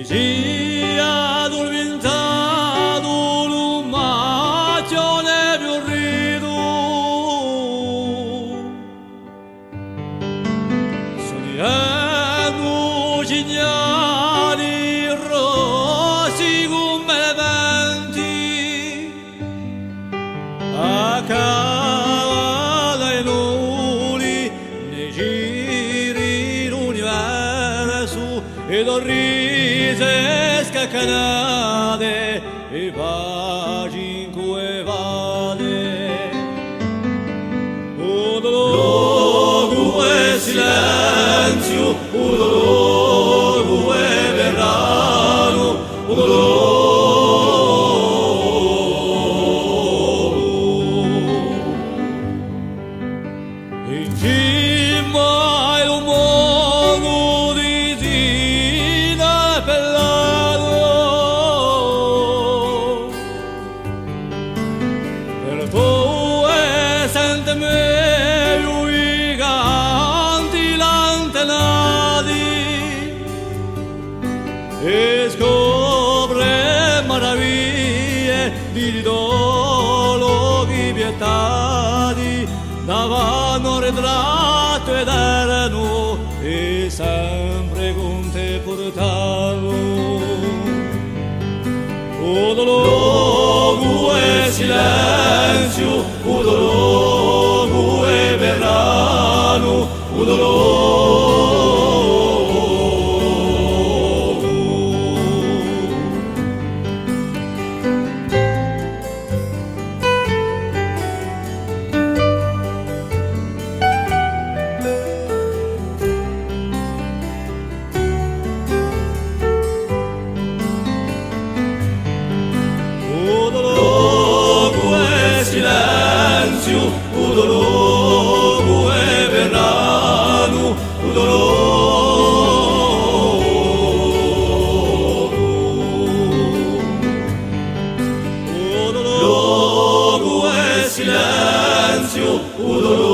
sia addormentato un macchione più rido, sogniamo cignali rossi come venti, a cavallo ai nuli nei giri l'universo e dorrise scaccanate e paci in cui vade. Un dolore e silenzio, un dolore e verrano, un dolore. In cima al mondo di Tina Pellato, per tu e sente meglio i canti lantenati e scopre meraviglie di idologi vietati davanti un ritratto eterno e sempre con te portato. O dolore e silenzio, o dolore e verrano, o dolore. Silenzio, un dolore e verrano, un dolore e silenzio, un dolore.